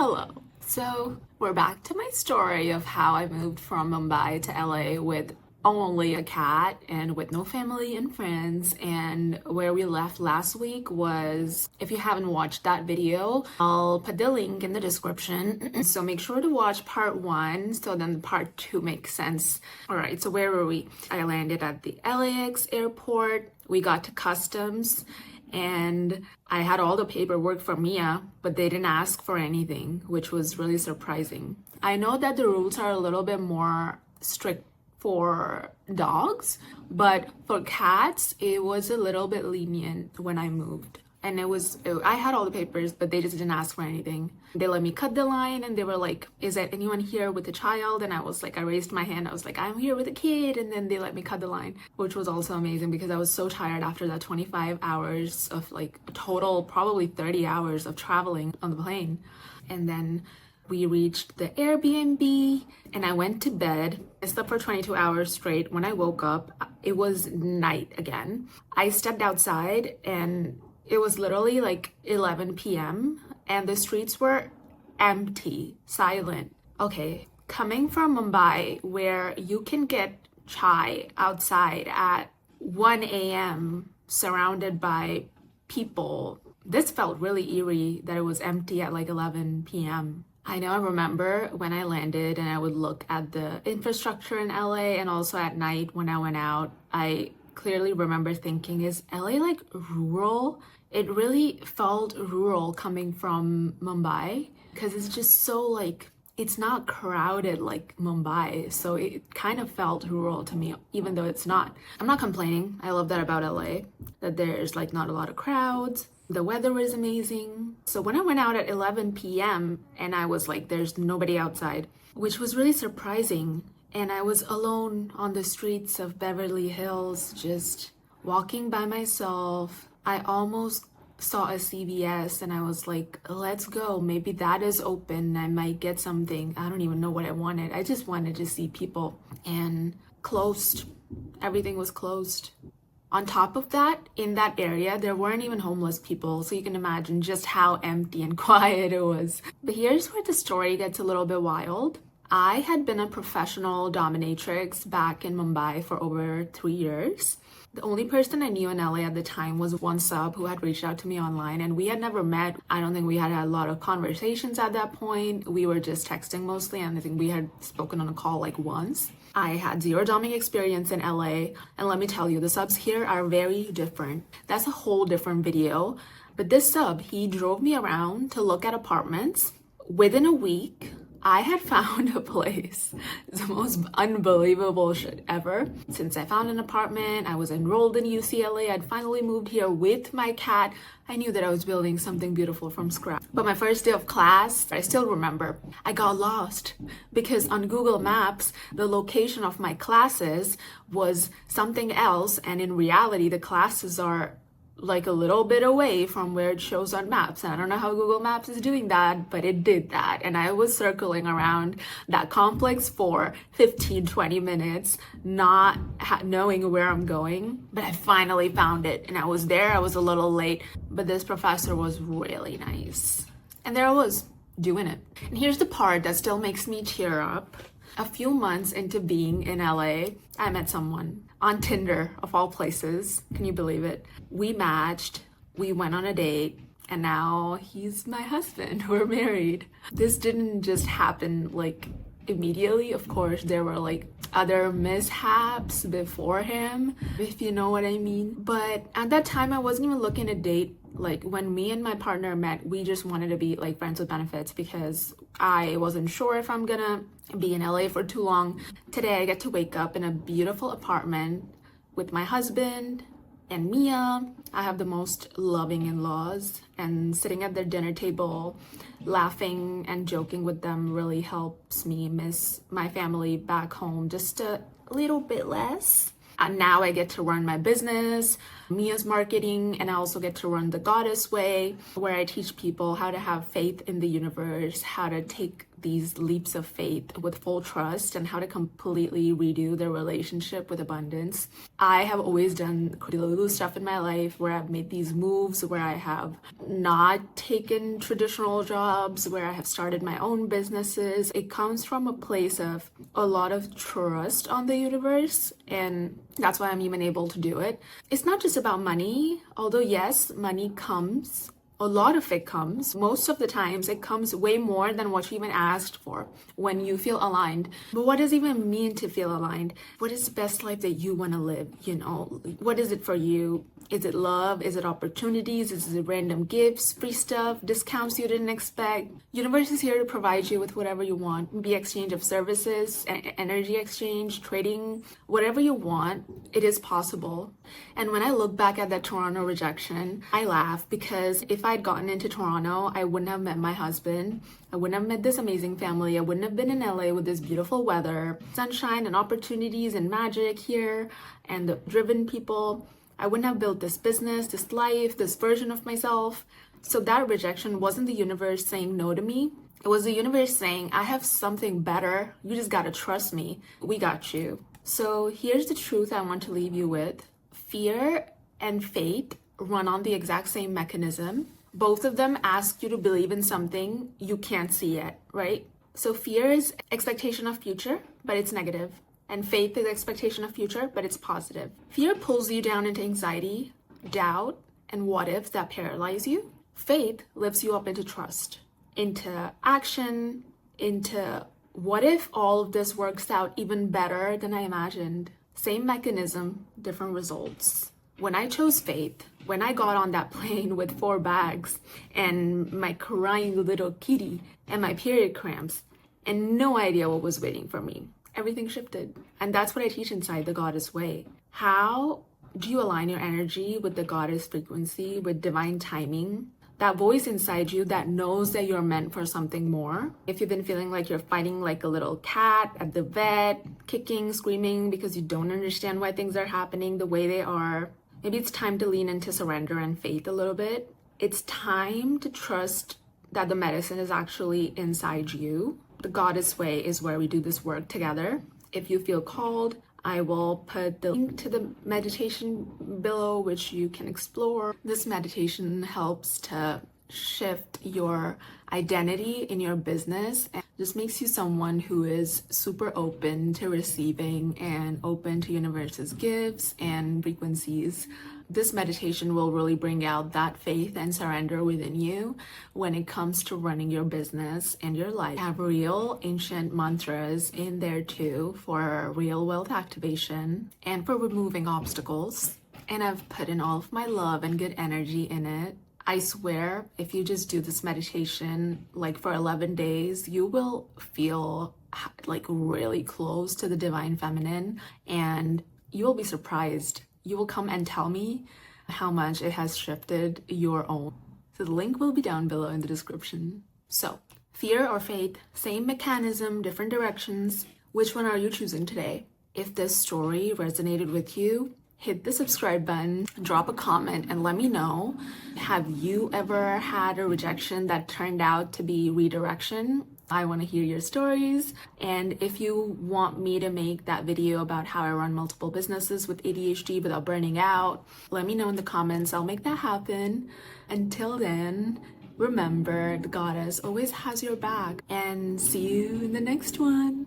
Hello. So we're back to my story of how I moved from Mumbai to LA with only a cat and with no family and friends. And where we left last week was, if you haven't watched that video, I'll put the link in the description. So make sure to watch part one so then part two makes sense. All right, so where were we? I landed at the LAX airport. We got to customs and I had all the paperwork for Mia, but they didn't ask for anything, which was really surprising. I know that the rules are a little bit more strict for dogs, but for cats, it was a little bit lenient when I moved. And I had all the papers, but they just didn't ask for anything. They let me cut the line and they were like, is there anyone here with a child? And I was like, I raised my hand. I was like, I'm here with a kid. And then they let me cut the line, which was also amazing because I was so tired after that 25 hours of like a total, probably 30 hours of traveling on the plane. And then we reached the Airbnb and I went to bed. I slept for 22 hours straight. When I woke up, it was night again. I stepped outside and it was literally like 11 p.m. and the streets were empty, silent. Okay, coming from Mumbai where you can get chai outside at 1 a.m. surrounded by people, this felt really eerie that it was empty at like 11 p.m. I know I remember when I landed and I would look at the infrastructure in LA and also at night when I went out, I clearly remember thinking, is LA like rural? It really felt rural coming from Mumbai because it's just so like, it's not crowded like Mumbai. So it kind of felt rural to me, even though it's not. I'm not complaining. I love that about LA, that there's like not a lot of crowds. The weather is amazing. So when I went out at 11 p.m. and I was like, there's nobody outside, which was really surprising. And I was alone on the streets of Beverly Hills, just walking by myself. I almost saw a CVS and I was like, let's go. Maybe that is open. I might get something. I don't even know what I wanted. I just wanted to see people, and closed. Everything was closed. On top of that, in that area, there weren't even homeless people. So you can imagine just how empty and quiet it was. But here's where the story gets a little bit wild. I had been a professional dominatrix back in Mumbai for over 3 years. The only person I knew in LA at the time was one sub who had reached out to me online, and we had never met. I don't think we had had a lot of conversations at that point. We were just texting mostly, and I think we had spoken on a call like once. I had zero doming experience in LA, and let me tell you, the subs here are very different. That's a whole different video. But this sub, he drove me around to look at apartments. Within a week, I had found a place. It's the most unbelievable shit ever. Since I found an apartment, I was enrolled in UCLA, I'd finally moved here with my cat. I knew that I was building something beautiful from scratch. But my first day of class, I still remember, I got lost because on Google Maps, the location of my classes was something else. And in reality, the classes are like a little bit away from where it shows on maps. And I don't know how Google Maps is doing that, but it did that. And I was circling around that complex for 15-20 minutes, not knowing where I'm going. But I finally found it and I was there. I was a little late, but this professor was really nice. And there I was doing it. And here's the part that still makes me tear up. A few months into being in LA, I met someone on Tinder, of all places. Can you believe it? We matched, we went on a date, and now he's my husband. We're married. This didn't just happen like immediately. Of course, there were like other mishaps before him, if you know what I mean. But at that time, I wasn't even looking to date. Like when me and my partner met, we just wanted to be like friends with benefits because I wasn't sure if I'm gonna be in LA for too long. Today I get to wake up in a beautiful apartment with my husband and Mia. I have the most loving in-laws, and sitting at their dinner table, laughing and joking with them really helps me miss my family back home just a little bit less. And now I get to run my business, Mia's marketing, and I also get to run the Goddess Way, where I teach people how to have faith in the universe, how to take these leaps of faith with full trust and how to completely redo their relationship with abundance. I have always done Lulu stuff in my life where I've made these moves, where I have not taken traditional jobs, where I have started my own businesses. It comes from a place of a lot of trust on the universe, and that's why I'm even able to do it. It's not just about money, although yes, money comes. A lot of it comes. Most of the times it comes way more than what you even asked for when you feel aligned. But what does it even mean to feel aligned? What is the best life that you want to live? What is it for you? Is it love? Is it opportunities? Is it random gifts, free stuff, discounts you didn't expect? Universe is here to provide you with whatever you want. Be exchange of services, energy exchange, trading, whatever you want, it is possible. And when I look back at that Toronto rejection, I laugh because if I'd gotten into Toronto, I wouldn't have met my husband. I wouldn't have met this amazing family. I wouldn't have been in LA with this beautiful weather, sunshine and opportunities and magic here and the driven people. I wouldn't have built this business, this life, this version of myself. So that rejection wasn't the universe saying no to me. It was the universe saying, I have something better. You just gotta trust me. We got you. So here's the truth I want to leave you with. Fear and faith run on the exact same mechanism. Both of them ask you to believe in something you can't see yet, right? So fear is expectation of future, but it's negative. And faith is expectation of future, but it's positive. Fear pulls you down into anxiety, doubt, and what ifs that paralyze you. Faith lifts you up into trust, into action, into what if all of this works out even better than I imagined? Same mechanism, different results. When I chose faith, when I got on that plane with 4 bags and my crying little kitty and my period cramps and no idea what was waiting for me, everything shifted. And that's what I teach inside the Goddess Way. How do you align your energy with the Goddess frequency, with divine timing? That voice inside you that knows that you're meant for something more. If you've been feeling like you're fighting like a little cat at the vet, kicking, screaming because you don't understand why things are happening the way they are, maybe it's time to lean into surrender and faith a little bit. It's time to trust that the medicine is actually inside you. The Goddess Way is where we do this work together. If you feel called, I will put the link to the meditation below, which you can explore. This meditation helps to shift your identity in your business and just makes you someone who is super open to receiving and open to universe's gifts and frequencies. This meditation will really bring out that faith and surrender within you when it comes to running your business and your life. I have real ancient mantras in there too for real wealth activation and for removing obstacles. And I've put in all of my love and good energy in it. I swear, if you just do this meditation like for 11 days, you will feel like really close to the divine feminine and you will be surprised. You will come and tell me how much it has shifted your own. So the link will be down below in the description. So, fear or faith, same mechanism, different directions. Which one are you choosing today? If this story resonated with you, hit the subscribe button, drop a comment, and let me know. Have you ever had a rejection that turned out to be redirection? I want to hear your stories. And if you want me to make that video about how I run multiple businesses with ADHD without burning out, let me know in the comments. I'll make that happen. Until then, remember, the goddess always has your back. And see you in the next one.